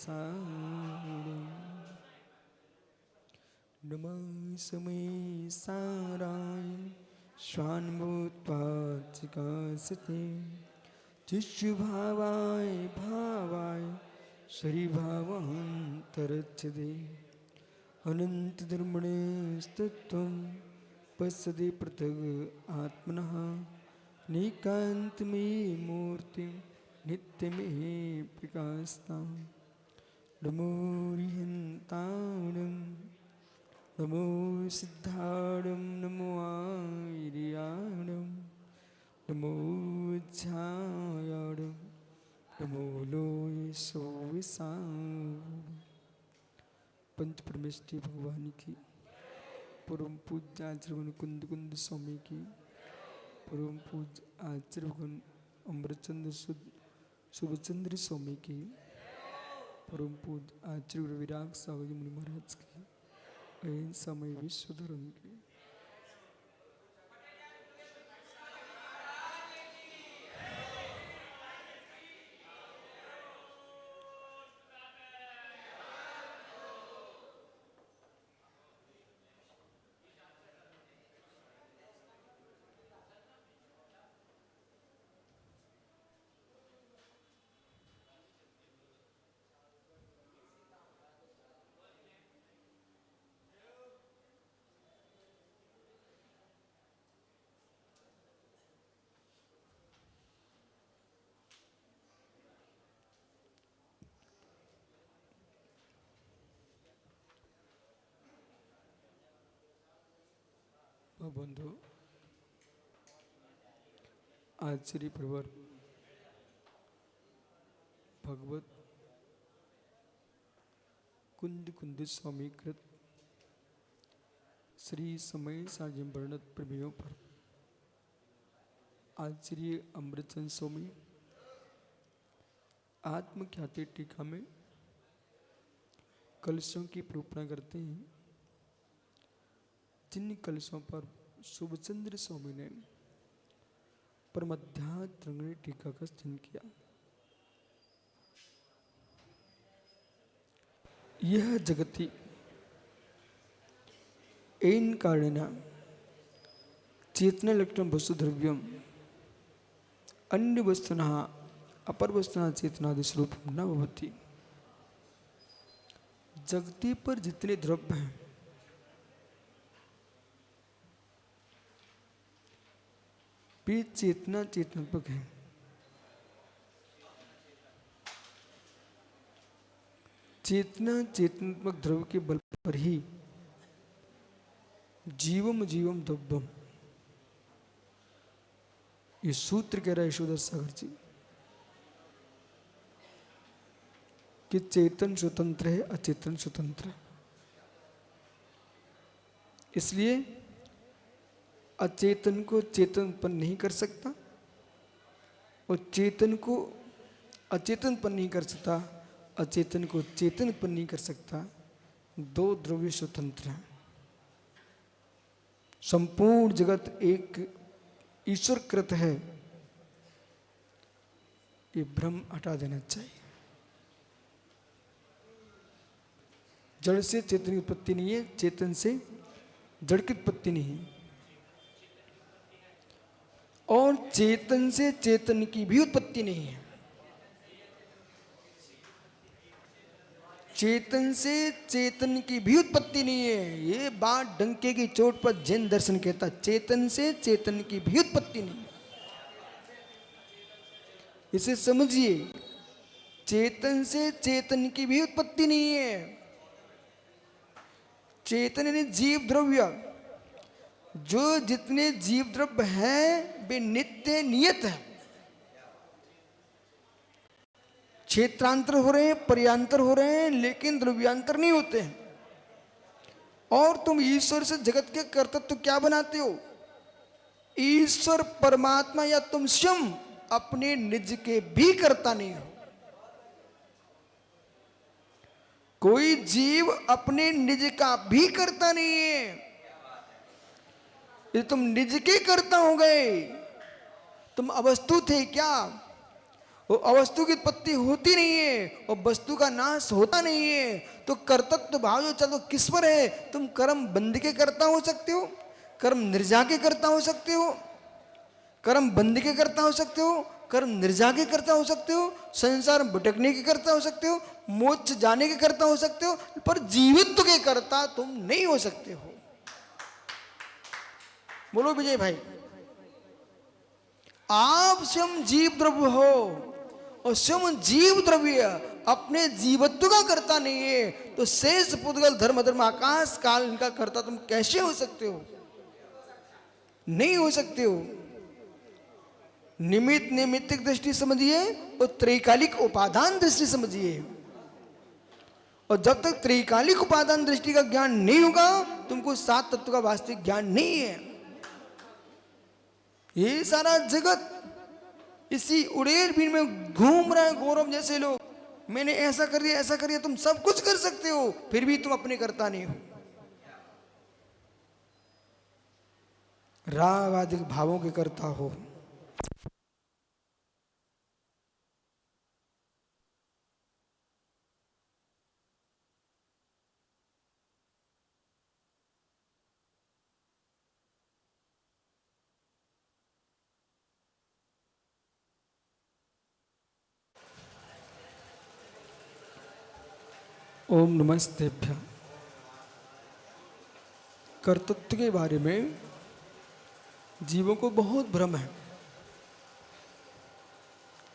सारणं नमः समय साराय स्वान्भूत्वाचिकासते चिशुभावाय भावाय शरीभावान्तरच्छते अनन्तधर्मणे स्तुत्वं पश्यति पृथग् आत्मनः निकान्तमे मूर्तिं नित्यमे प्रकाशतां नमो रिहन्ताणं नमो सिद्धाणं नमो आर्याणं नमो ध्यायाणं नमो लोय सोविसां। पंच परमेष्ठी भगवान की, परम पूज्य आचार्य कुंद कुंद स्वामी की, परम पूज्य आचार्य भगवान अमृतचंद्र शुभचंद्र स्वामी की, परम पूज्य आचार्य विराग सागर मुनि महाराज की, समय विश्व धर्म की। बंधु आचार्य प्रवर भगवत कुंद कुंद स्वामी कृत श्री समय साजम वर्णत प्रमेयों पर आचार्य अमृतचंद स्वामी आत्मख्याति टीका में कलशों की प्रूपणा करते हैं, जिन कलशों पर शुभचंद्र स्वामी ने परमध्यात्म टीका का चिन्ह किया। यह जगति एन कारणेन चेतना लक्षण वस्तु द्रव्यम अन्य वस्तुनः अपर वस्तुनः चेतनादि स्वरूप न भवति। जगति पर जितने द्रव्य हैं वे चेतना चेतनात्मक है। चेतना चेतनात्मक द्रव्य के बल पर ही जीवम जीवम द्रव्यम, ये सूत्र कह रहा है यशोदा सागर जी कि चेतन स्वतंत्र है, अचेतन स्वतंत्र है। इसलिए अचेतन को चेतन उत्पन्न नहीं कर सकता और चेतन को अचेतन उत्पन्न नहीं कर सकता, अचेतन को चेतन उत्पन्न नहीं कर सकता। दो द्रव्य स्वतंत्र हैं। संपूर्ण जगत एक ईश्वर कृत है, ये भ्रम हटा देना चाहिए। जड़ से चेतन की उत्पत्ति नहीं है, चेतन से जड़ की उत्पत्ति नहीं है, और चेतन से चेतन की भी उत्पत्ति नहीं है। चेतन से चेतन की भी उत्पत्ति नहीं है। ये बात डंके की चोट पर जैन दर्शन कहता, चेतन से चेतन की भी उत्पत्ति नहीं है। इसे समझिए, चेतन से चेतन की भी उत्पत्ति नहीं है। चेतन यानी जीव द्रव्य, जो जितने जीव द्रव्य हैं वे नित्य नियत है। क्षेत्रांतर हो रहे हैं, पर्यांतर हो रहे हैं, लेकिन द्रव्यांतर नहीं होते हैं। और तुम ईश्वर से जगत के कर्तृत्व क्या बनाते हो? ईश्वर परमात्मा या तुम स्वयं अपने निज के भी कर्ता नहीं हो। कोई जीव अपने निज का भी कर्ता नहीं है। ये तुम निज के कर्ता हो गए, तुम अवस्तु थे क्या? वो अवस्तु की उत्पत्ति होती नहीं है और वस्तु का नाश होता नहीं है। तो कर्तृत्व भाव जो चलो किस पर है? तुम कर्म बंद के करता हो सकते हो, कर्म निर्जा के करता हो सकते हो, कर्म बंद के करता हो सकते हो, कर्म निर्जा के करता हो सकते हो, संसार में भटकने के करता हो सकते हो, मोक्ष जाने के करता हो सकते हो, पर जीवित्व के करता तुम नहीं हो सकते हो। बोलो विजय भाई। आप स्वयं जीव द्रव्य हो और स्वयं जीव द्रव्य अपने जीवत्व का करता नहीं है, तो शेष पुद्गल धर्म धर्म आकाश काल इनका करता तुम कैसे हो सकते हो? नहीं हो सकते हो। निमित्त निमित्तिक दृष्टि समझिए और त्रैकालिक उपादान दृष्टि समझिए। और जब तक त्रैकालिक उपादान दृष्टि का ज्ञान नहीं होगा, तुमको सात तत्व का वास्तविक ज्ञान नहीं है। ये सारा जगत इसी उड़ेल बीन में घूम रहा है गौरव जैसे लोग। मैंने ऐसा कर दिया, ऐसा कर दिया। तुम सब कुछ कर सकते हो, फिर भी तुम अपने करता नहीं हो। राग आदि भावों के करता हो। ओम नमस्तेभ्य। कर्तृत्व के बारे में जीवों को बहुत भ्रम है।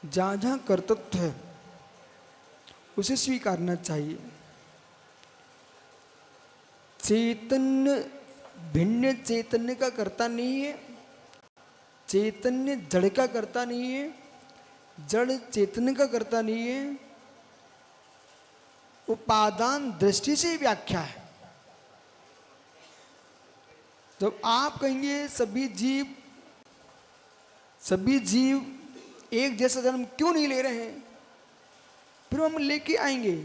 जहाँ जहाँ कर्तृत्व है उसे स्वीकारना चाहिए। चैतन्य भिन्न चैतन्य का कर्ता नहीं है, चैतन्य जड़ का कर्ता नहीं है, जड़ चैतन्य का कर्ता नहीं है। उपादान दृष्टि से व्याख्या है। जब आप कहेंगे सभी जीव एक जैसा जन्म क्यों नहीं ले रहे हैं, फिर हम लेके आएंगे।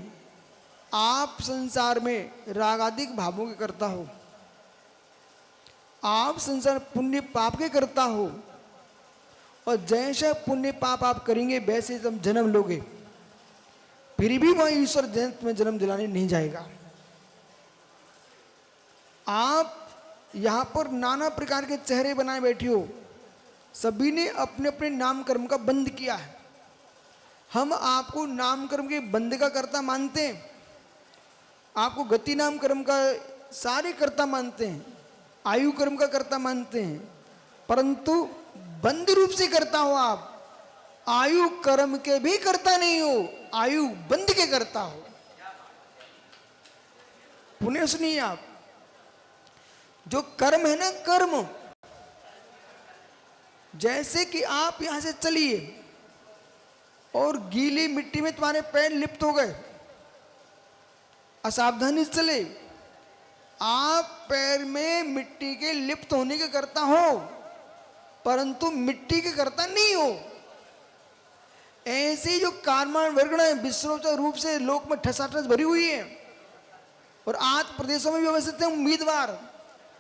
आप संसार में रागादिक भावों के करता हो, आप संसार पुण्य पाप के करता हो, और जैसा पुण्य पाप आप करेंगे वैसे तुम जन्म लोगे, फिर भी वह ईश्वर जगत में जन्म दिलाने नहीं जाएगा। आप यहां पर नाना प्रकार के चेहरे बनाए बैठे हो, सभी ने अपने अपने नाम कर्म का बंद किया है। हम आपको नाम कर्म के बंद का कर्ता मानते हैं, आपको गति नाम कर्म का सारे कर्ता मानते हैं, आयु कर्म का कर्ता मानते हैं, परंतु बंद रूप से करता हो आप। आयु कर्म के भी करता नहीं हो, आयु बंद के करता हो। पुण्य सुनिए आप, जो कर्म है ना, कर्म जैसे कि आप यहां से चलिए और गीली मिट्टी में तुम्हारे पैर लिप्त हो गए, असावधानी से चले, आप पैर में मिट्टी के लिप्त होने के करता हो, परंतु मिट्टी के करता नहीं हो। ऐसे जो कार्मान वर्गण है विश्वोपचार रूप से लोक में ठसाठस भरी हुई है, और आज प्रदेशों में भी अवस्थित है उम्मीदवार।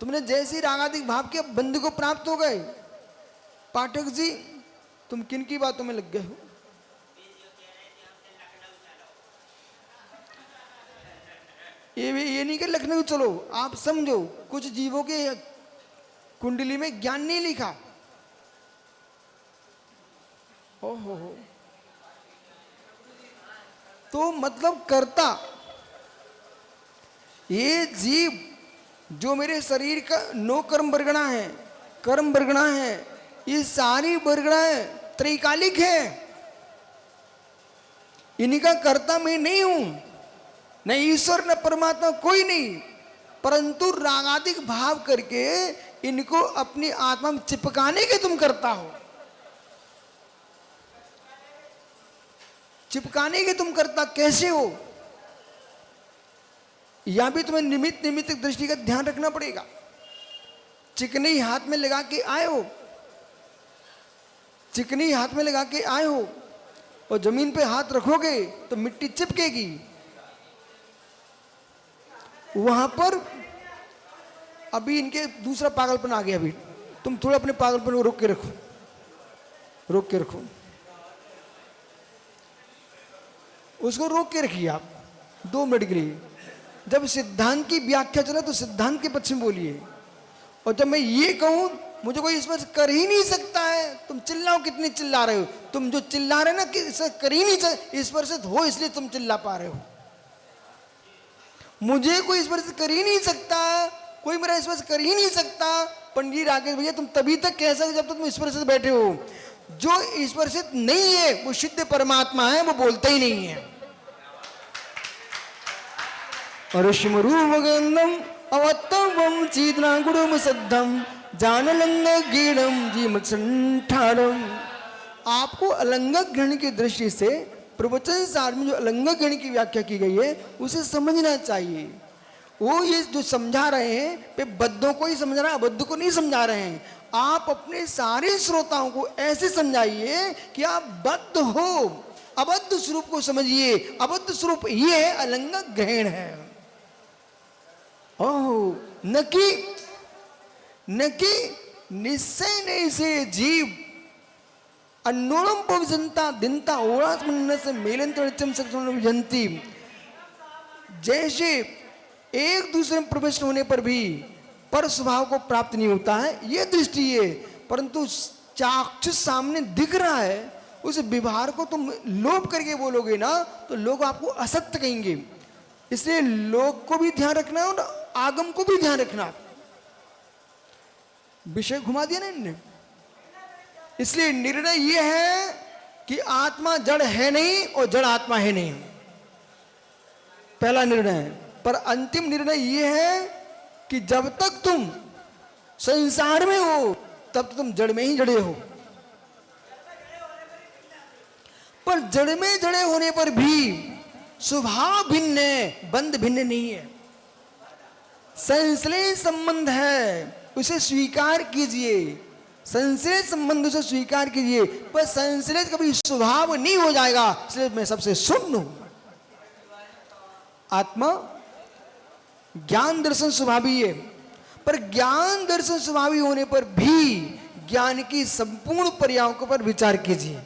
तुमने जैसे ही रागादिक भाव के बंद को प्राप्त हो गए, पाठक जी तुम किन की बातों में लग गए हो? ये नहीं कि लखनऊ चलो, आप समझो कुछ जीवों के कुंडली में ज्ञान नहीं लिखा। ओहो, तो मतलब कर्ता ये जीव जो मेरे शरीर का 9 कर्म वर्गणा है, कर्म वर्गणा है, ये सारी वर्गणाएं त्रैकालिक है। इनका कर्ता मैं नहीं हूं, न ईश्वर न परमात्मा कोई नहीं, परंतु रागादिक भाव करके इनको अपनी आत्मा में चिपकाने के तुम करता हो, चिपकाने के तुम करता कैसे हो? यहां भी तुम्हें निमित्त निमित्त दृष्टि का ध्यान रखना पड़ेगा। चिकनी हाथ में लगा के आए हो, चिकनी हाथ में लगा के आए हो और जमीन पे हाथ रखोगे तो मिट्टी चिपकेगी। वहां पर अभी इनके दूसरा पागलपन आ गया। अभी तुम थोड़ा अपने पागलपन को रोक के रखो, रोक के रखो। उसको रोक के रखिए आप 2 मिनट के लिए। जब सिद्धांत की व्याख्या चले तो सिद्धांत के पक्ष में बोलिए, और जब मैं ये कहूं मुझे कोई स्पर्श कर ही नहीं सकता है, तुम चिल्लाओ कितने चिल्ला रहे हो, तुम जो चिल्ला रहे हो ना कि इसे कर ही नहीं सकते, स्पर्शित हो इसलिए तुम चिल्ला पा रहे हो। मुझे कोई स्पर्श कर ही नहीं सकता, कोई मेरा स्पर्श कर ही नहीं सकता, पंडित राकेश भैया तुम तभी तक कह सकते जब तक तुम स्पर्शित बैठे हो। जो स्पर्शित नहीं है वो शुद्ध परमात्मा है, वो बोलते ही नहीं है। अरुषिमरूपगंधम अवत्तम चीदनागुणम सद्धम जानलंग गीणम जीमसंठारम। आपको अलंघक गण की दृष्टि से प्रवचन सार में जो अलंघक गण की व्याख्या की गई है उसे समझना चाहिए। वो ये जो समझा रहे हैं वे बद्धों को ही समझा रहे हैं, अबद्ध को नहीं समझा रहे हैं। आप अपने सारे श्रोताओं को ऐसे समझाइए कि आप बद्ध हो, अबद्ध स्वरूप को समझिए। अबद्ध स्वरूप ये है, अलंघक ग्रहण है। ओह न कि निश्चय नहीं से जीव अन्नोणम पविजनता दिनता ओरास मन से मेलंतरचम सकती। जैसे एक दूसरे में प्रविष्ट होने पर भी पर स्वभाव को प्राप्त नहीं होता है, ये दृष्टि है। परंतु चाक्षुष सामने दिख रहा है, उस व्यवहार को तुम लोभ करके बोलोगे ना तो लोग आपको असत्य कहेंगे। इसलिए लोग को भी ध्यान रखना और आगम को भी ध्यान रखना। विषय घुमा दिया ना इनने। इसलिए निर्णय यह है कि आत्मा जड़ है नहीं और जड़ आत्मा है नहीं, पहला निर्णय है। पर अंतिम निर्णय यह है कि जब तक तुम संसार में हो तब तक तुम जड़ में ही जड़े हो, पर जड़ में जड़े होने पर भी स्वभाव भिन्न है, बंध भिन्न नहीं है। संश्लेष संबंध है, उसे स्वीकार कीजिए। संश्लेष संबंध उसे स्वीकार कीजिए, पर संश्लेष कभी स्वभाव नहीं हो जाएगा। इसलिए मैं सबसे सुन्न हूं। आत्मा ज्ञान दर्शन स्वभावी है, पर ज्ञान दर्शन स्वभावी होने पर भी ज्ञान की संपूर्ण पर्यायों पर विचार कीजिए।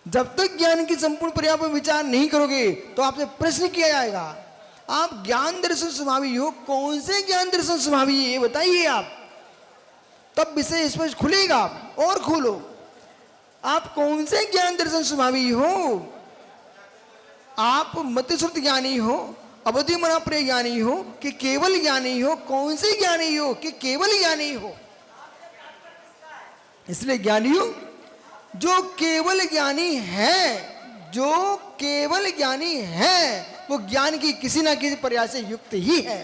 जब तक ज्ञान की संपूर्ण पर्यायों पर विचार नहीं करोगे तो आपसे प्रश्न किया जाएगा, आप ज्ञान दर्शन स्वभावी हो, कौन से ज्ञान दर्शन स्वभावी है ये बताइए आप, तब विषय स्पष्ट खुलेगा। और खोलो, आप कौन से ज्ञान दर्शन स्वभावी हो? आप मतिश्रुत ज्ञानी हो, अवधि मनाप्रिय ज्ञानी हो कि केवल ज्ञानी हो? कौन से ज्ञानी हो कि केवल ज्ञानी हो? इसलिए ज्ञानी हो जो केवल ज्ञानी है, जो केवल ज्ञानी है वो ज्ञान की किसी ना किसी प्रयास से युक्त ही है।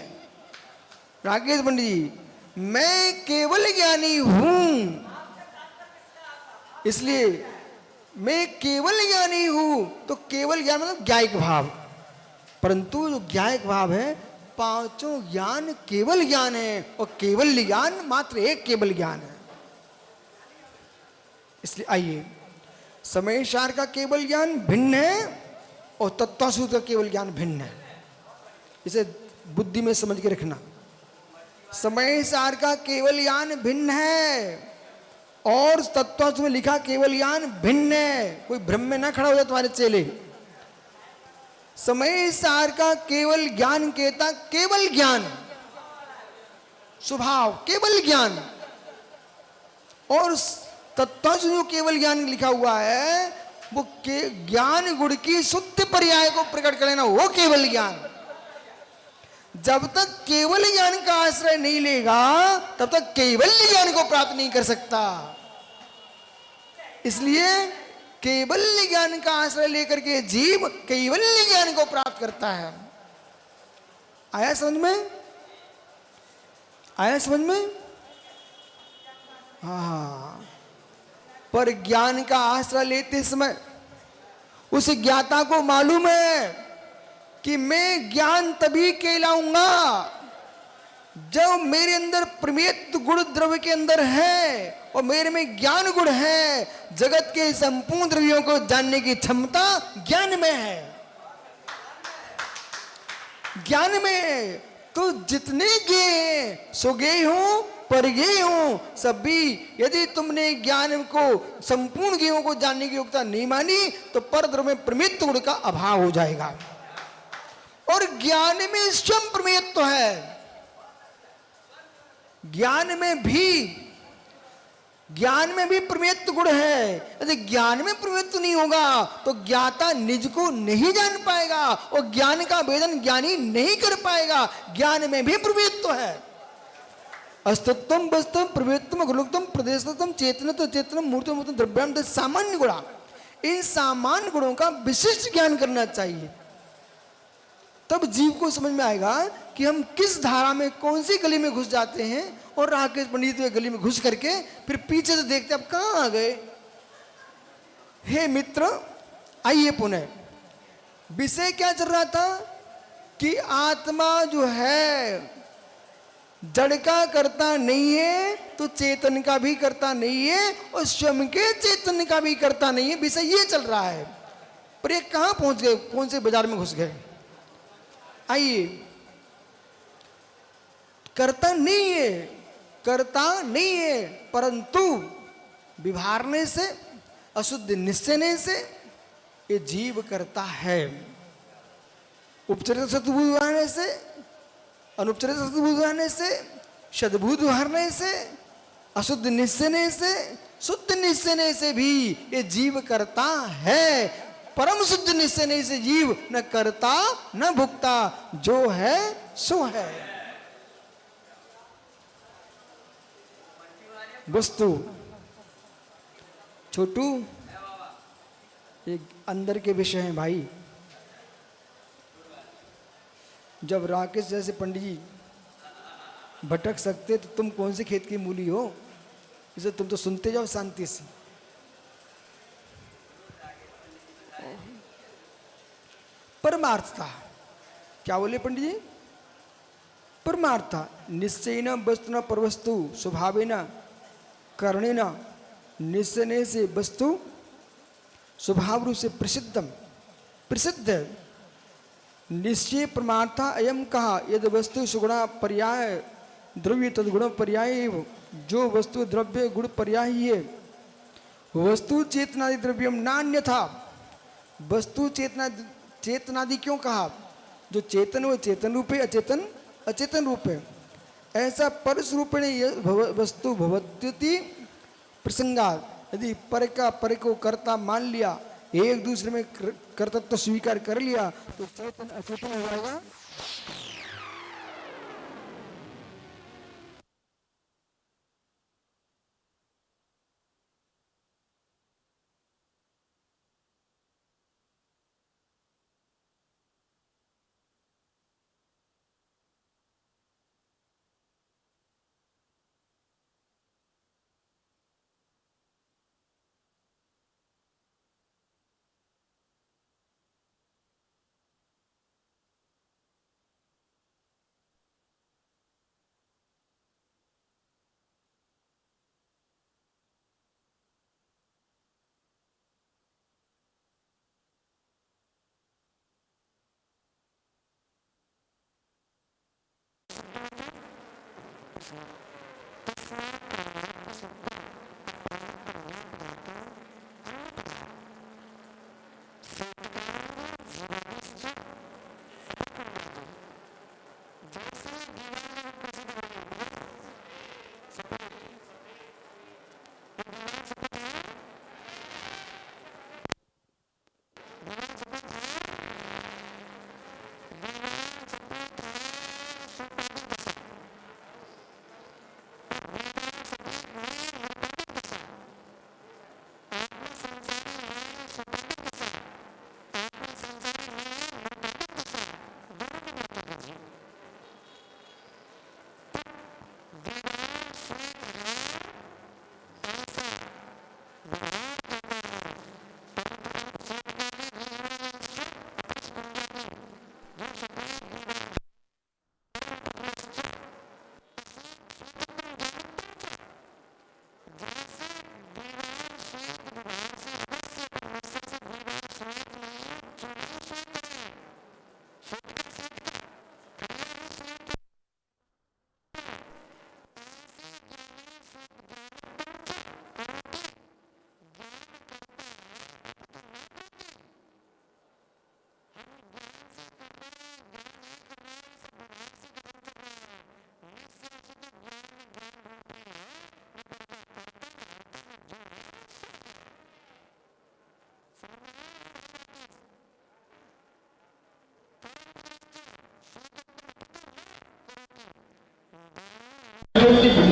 राकेश पंडित जी, मैं केवल ज्ञानी हूं, इसलिए मैं केवल ज्ञानी हूं। तो केवल ज्ञान मतलब ज्ञायक भाव, परंतु जो ज्ञायक भाव है पांचों ज्ञान केवल ज्ञान है, और केवल ज्ञान मात्र एक केवल ज्ञान है। इसलिए आइए, समय सार का केवल ज्ञान भिन्न है और तत्वासूत्र का केवल ज्ञान भिन्न है। इसे बुद्धि में समझ के रखना। समय सार का केवल ज्ञान भिन्न है और तत्वासूत्र में लिखा केवल ज्ञान भिन्न है। कोई भ्रम में ना खड़ा हो जाए तुम्हारे चेले। समय सार का केवल ज्ञान कहता केवल ज्ञान, स्वभाव केवल ज्ञान, और तत्वासूत्र जो केवल ज्ञान लिखा हुआ है वो ज्ञान गुण की शुद्ध पर्याय को प्रकट कर लेना, वो केवल ज्ञान। जब तक केवल ज्ञान का आश्रय नहीं लेगा तब तक केवल ज्ञान को प्राप्त नहीं कर सकता। इसलिए केवल ज्ञान का आश्रय लेकर के जीव केवल ज्ञान को प्राप्त करता है। आया समझ में? आया समझ में? हाँ, पर ज्ञान का आश्रय लेते समय उस ज्ञाता को मालूम है कि मैं ज्ञान तभी कहलाऊंगा जब मेरे अंदर प्रमेय गुण द्रव्य के अंदर है और मेरे में ज्ञान गुण है। जगत के संपूर्ण द्रव्यों को जानने की क्षमता ज्ञान में है, ज्ञान में। तो जितने ज्ञेय हैं सो ज्ञेय हो पर ये हो सभी, यदि तुमने ज्ञान को संपूर्ण ज्ञों को जानने की योग्यता नहीं मानी तो परद्रव्य में प्रमेयत्व गुण का अभाव हो जाएगा। और ज्ञान में स्वयं प्रमेयत्व है, ज्ञान में भी प्रमेयत्व गुण है। यदि ज्ञान में प्रमेयत्व नहीं होगा तो ज्ञाता निज को नहीं जान पाएगा और ज्ञान का वेदन ज्ञानी नहीं कर पाएगा। ज्ञान में भी प्रमेयत्व है। अस्तित्वम वस्तुम प्रमेयत्वम गुणत्वम प्रदेशत्वम चेतनत्व चेतनम मूर्तम द्रव्याम सामान्य गुणा, इन सामान्य गुणों का विशिष्ट ज्ञान करना चाहिए। तब जीव को समझ में आएगा कि हम किस धारा में कौन सी गली में घुस जाते हैं। और राकेश पंडित वे गली में घुस करके फिर पीछे से देखते अब कहां आ गए। हे मित्र आइए पुनः, विषय क्या चल रहा था कि आत्मा जो है जड़ का करता नहीं है तो चेतन का भी करता नहीं है और स्वयं के चेतन का भी करता नहीं है। विषय ये चल रहा है। पर ये कहां पहुंच गए, कौन से बाजार में घुस गए। आइए, करता नहीं है परंतु विभारने से अशुद्ध निश्चय से ये जीव करता है। उपचरित सद्भूत व्यवहारने से, अनुपचरित सद्भूत व्यवहारने से, सद्भूत व्यवहारने से, अशुद्ध निश्चय से, शुद्ध निश्चय से भी ये जीव करता है। परम शुद्ध निश्चय से जीव न करता न भुगता, जो है सो है। वस्तु छोटू एक अंदर के विषय हैं भाई। जब राकेश जैसे पंडित जी भटक सकते तो तुम कौन से खेत की मूली हो। इसे तुम तो सुनते जाओ शांति से। परमार्थता क्या बोले पंडित जी। परमार्था निश्चयेन वस्तुना परवस्तु स्वभावेन करणेन निश्चय से वस्तु स्वभाव रूप से प्रसिद्ध निश्चय परमार्था अयम कहा यद वस्तु सुगुणा पर्याय द्रव्य तदगुण पर्याय एवं, जो वस्तु द्रव्य गुण पर्याय ही है। वस्तु चेतनादि द्रव्यम नान्य था। वस्तु चेतनादि क्यों कहा, जो चेतन वो चेतन रूप है, अचेतन अचेतन रूप है। ऐसा परस रूपेण वस्तु भवत्यति प्रसंगात, यदि पर का पर को कर्ता मान लिया, एक दूसरे में कर्तृत्व तो स्वीकार कर लिया तो चेतन अचेतन हो जाएगा।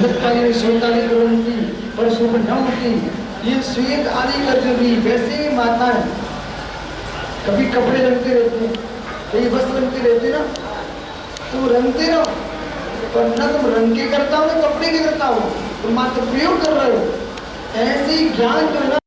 शरदकालीन श्वेताली कुर्वन्ति परशुभ न होती। ये श्वेत आदि करते भी वैसे माताएं कभी कपड़े रंगते रहते हैं, कई वस्त्र रंगते रहते ना, तुम रंगते रहो, पर न तुम रंग के करता हो ना कपड़े के करता हो, तुम मात्र प्रयोग कर रहे हो। ऐसे ही ज्ञान जो है ना,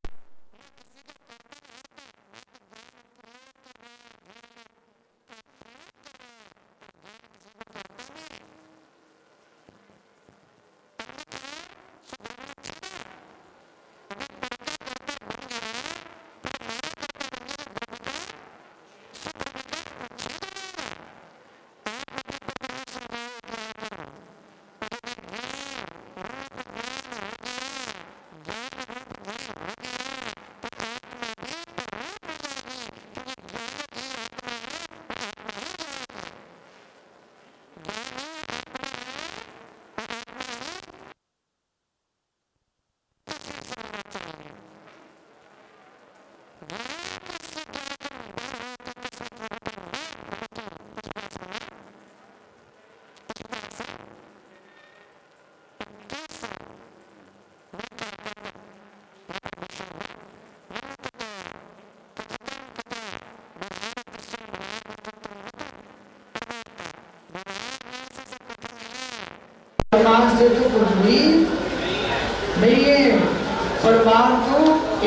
परमार्थ से तो कुछ भी नहीं है। परमार्थ तो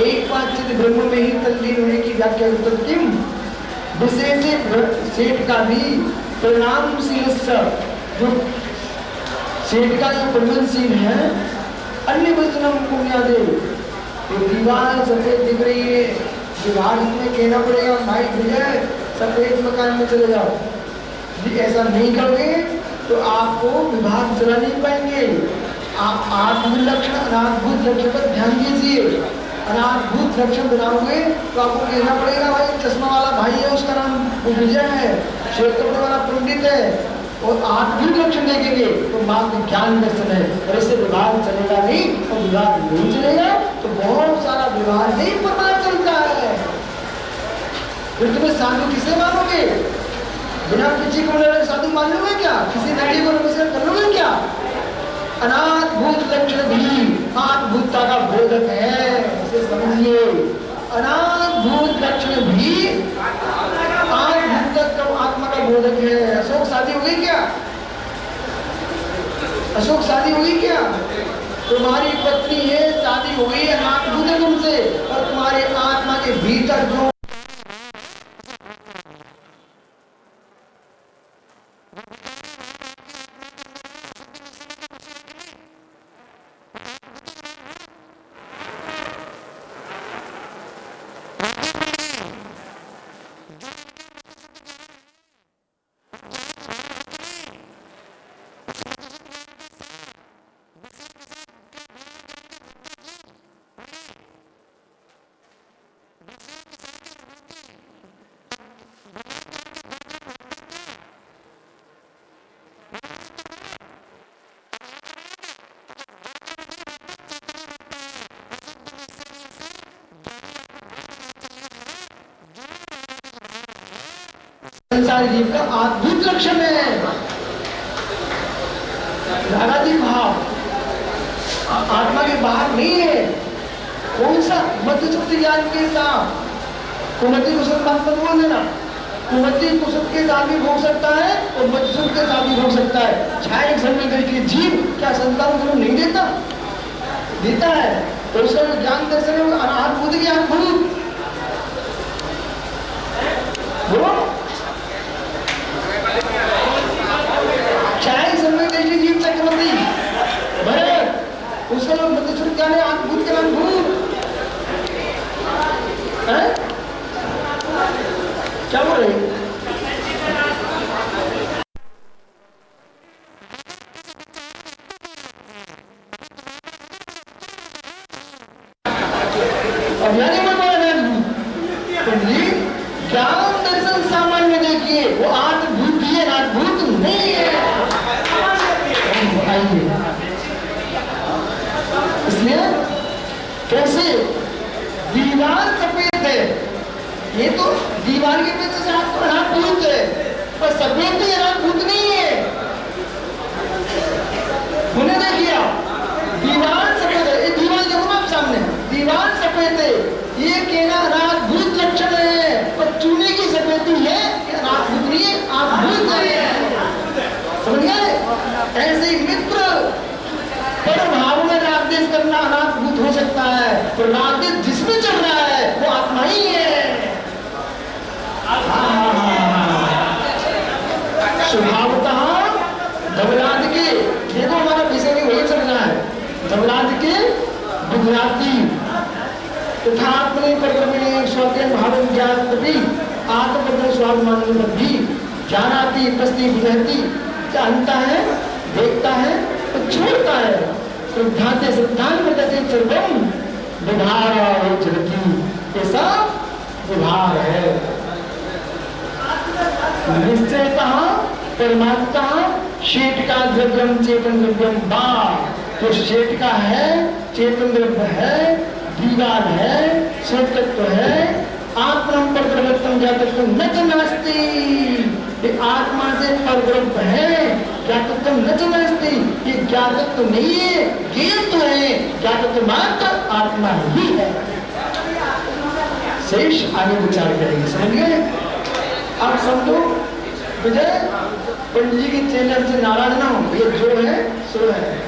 एक पाचित ब्रह्म में ही तल्लीन होने की व्याख्या उत्तम विशेष सेठ का भी परिणामशील जो सेठ का जो परिणामशील है अन्य वचनों को याद है। तो दीवार सफेद दिख रही है, दीवार में कहना पड़ेगा भाई भैया सफेद मकान में चले जाओ। यदि ऐसा नहीं करोगे तो आपको विभाग चला नहीं पाएंगे। आप आत्मलक्षण अनाद्भुत लक्षण पर ध्यान दीजिए। अनाद्भुत लक्षण बनाओगे तो आपको कहना पड़ेगा भाई चश्मा वाला भाई है, उसका नाम विजय है, श्वेत कपड़े वाला पंडित है, और आत्मिक लक्षण देखेंगे तो मात्र ज्ञान दर्शन है। और इससे विभाग चलेगा नहीं, और विभाग नहीं चलेगा तो बहुत सारा विभाग नहीं पता चलता है। फिर तुम्हें साधु किसे मानोगे? बिना किसी को साधु मान लोगे क्या? किसी नदी को नमस्कार कर लोगे क्या? अनाद्भुत लक्षण भी आत्मभूतता का बोधक है, इसे समझिए। अनाद्भुत लक्षण भी आत्मा का बोधक है। अशोक शादी हो गई क्या? अशोक शादी हो गई क्या? तुम्हारी पत्नी है, शादी हो गई, अनाद्भुत है तुमसे, और तुम्हारे आत्मा के भीतर जो संसारी जीव का अद्भुत लक्षण है रागादि भाव, आत्मा के बाहर नहीं है। कौन सा? मध्य शक्ति ज्ञान के साथ कुमति कुशल बात मत बोल देना। कुमति कुशल के साथ भी भोग सकता है और मध्य शक्ति के साथ भी भोग सकता है। छाया संवेदन के जीव क्या संसार को नहीं देता? देता है। तो उसका जो ज्ञान दर्शन है अनाद्भुत ज्ञान भूत बोलो। जीव चक्रवर्ती भरत उसका लोग मध्यशुद्ध ज्ञान है, अद्भुत ज्ञान भूत है। क्या बोल रहे? ज्ञान दर्शन सामान्य देखिए, वो अद्भुत है, अद्भुत नहीं है। इसलिए कैसे दीवार सफेद है, ये तो दीवार के पीछे से अनाद्भुत है, पर सफेद भी अनाद्भुत नहीं है। उन्हें देखिए आप हो सकता है, पर राग जिसमें चल रहा है वो आत्मा ही है। स्वभावतः धवलाद के, देखो हमारा विषय भी वही चल रहा है, धवलाद के गुजराती तथा अपने परिक्रमणे स्वयं भाव ज्ञातपि आत्मपद स्वाभिमान भी जानाती प्रस्ती बुझती, जानता है, देखता है तो छोड़ता है। श्रद्धाते श्रद्धान में सर्वम विभार चलती, ये सब विभार है। निश्चयतः परमात्मा शेठ का द्रव्यम चेतन द्रव्यम बा, तो शेठ का है, चेतन द्रव्य है, दीवार है, श्वेत तत्व है, आत्मा पर प्रवर्तन ज्ञातत्व न च नास्ति, ये आत्मा से परब्रह्म है, ज्ञातत्व न च नास्ति, ये ज्ञातत्व नहीं है, ज्ञेय तो है, ज्ञातत्व मात्र आत्मा ही है। शेष आगे विचार करेंगे, समझिए। अब समझो विजय पंडित जी के चैनल से नाराज ना हो, ये जो है सो है।